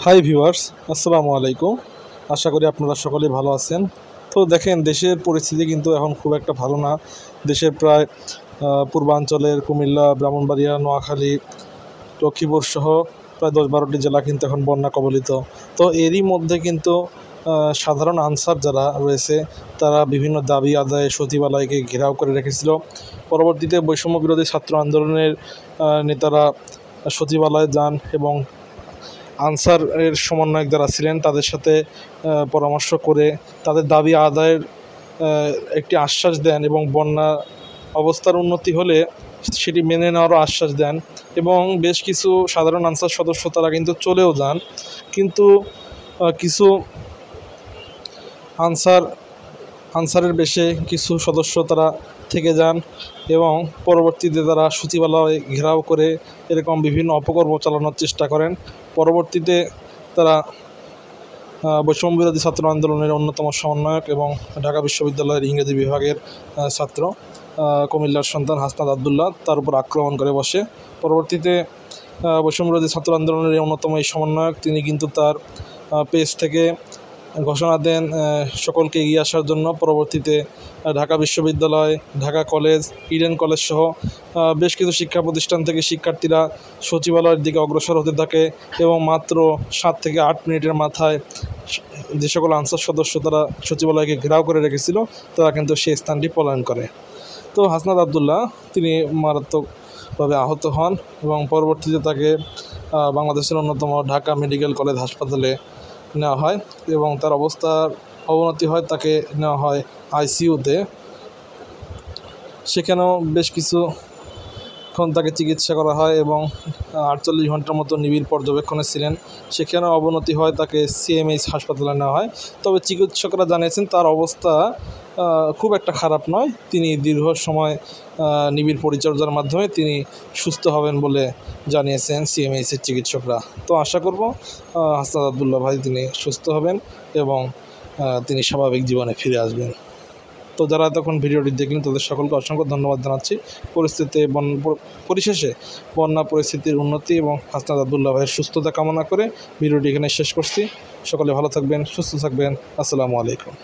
Hi viewers, আসসালামু আলাইকুম। আশা করি আপনারা সকলেই ভালো আছেন। তো দেখেন, দেশের পরিস্থিতি কিন্তু এখন খুব একটা ভালো না। দেশের প্রায় পূর্বাঞ্চলের কুমিল্লা, ব্রাহ্মণবাড়িয়া, নোয়াখালী, লক্ষ্মীপুর সহ প্রায় ১০-১২টি জেলা কিন্তু এখন বন্যা কবলিত। তো এরই মধ্যে কিন্তু সাধারণ আনসার যারা রয়েছে তারা বিভিন্ন দাবি আদায়ে সচিবালয়কে ঘেরাও করে রেখেছিল। পরবর্তীতে বৈষম্য বিরোধী ছাত্র আন্দোলনের নেতারা সচিবালয়ে যান এবং আনসারের সমন্বয়ক যারা ছিলেন তাদের সাথে পরামর্শ করে তাদের দাবি আদায়ের একটি আশ্বাস দেন এবং বন্যা অবস্থার উন্নতি হলে সেটি মেনে নেওয়ারও আশ্বাস দেন। এবং বেশ কিছু সাধারণ আনসার সদস্য তারা কিন্তু চলেও যান, কিন্তু কিছু আনসারের বেশে কিছু সদস্য তারা থেকে যান এবং পরবর্তীতে তারা সচিবালয় ঘেরাও করে এরকম বিভিন্ন অপকর্ম চালানোর চেষ্টা করেন। পরবর্তীতে তারা বৈষম্য বিরোধী ছাত্র আন্দোলনের অন্যতম সমন্বয়ক এবং ঢাকা বিশ্ববিদ্যালয়ের ইংরেজি বিভাগের ছাত্র কুমিল্লার সন্তান হাসনাত আবদুল্লাহ তার উপর আক্রমণ করে বসে। পরবর্তীতে বৈষম্য বিরোধী ছাত্র আন্দোলনের অন্যতম এই সমন্বয়ক তিনি কিন্তু তার পেজ থেকে ঘোষণা দেন সকলকে এগিয়ে আসার জন্য। পরবর্তীতে ঢাকা বিশ্ববিদ্যালয়, ঢাকা কলেজ, ইডেন কলেজ সহ বেশ কিছু শিক্ষা প্রতিষ্ঠান থেকে শিক্ষার্থীরা সচিবালয়ের দিকে অগ্রসর হতে থাকে এবং মাত্র 7 থেকে 8 মিনিটের মাথায় যে সকল আনসার সদস্য তারা সচিবালয়কে ঘেরাও করে রেখেছিল তারা কিন্তু সেই স্থানটি পলায়ন করে। তো হাসনাত আবদুল্লাহ তিনি মারাত্মকভাবে আহত হন এবং পরবর্তীতে তাকে বাংলাদেশের অন্যতম ঢাকা মেডিকেল কলেজ হাসপাতালে নেওয়া হয় এবং তার অবস্থার অবনতি হয়, তাকে নেওয়া হয় আইসিইউতে। সেখানেও বেশ কিছুক্ষণ তাকে চিকিৎসা করা হয় এবং 48 ঘন্টার মতো নিবিড় পর্যবেক্ষণে ছিলেন। সেখানেও অবনতি হয়, তাকে সিএমএইচ হাসপাতালে নেওয়া হয়। তবে চিকিৎসকরা জানিয়েছেন তার অবস্থা খুব একটা খারাপ নয়, তিনি দীর্ঘ সময় নিবিড় পরিচর্যার মাধ্যমে তিনি সুস্থ হবেন বলে জানিয়েছেন সিএমএইচের চিকিৎসকরা। তো আশা করব হাসনাত আবদুল্লাহ ভাই তিনি সুস্থ হবেন এবং তিনি স্বাভাবিক জীবনে ফিরে আসবেন। তো যারা এতক্ষণ ভিডিওটি দেখলেন তাদের সকলকে অসংখ্য ধন্যবাদ জানাচ্ছি। পরিশেষে বন্যা পরিস্থিতির উন্নতি এবং হাসনাত আবদুল্লাহ ভাইয়ের সুস্থতা কামনা করে ভিডিওটি এখানে শেষ করছি। সকলে ভালো থাকবেন, সুস্থ থাকবেন। আসসালামু আলাইকুম।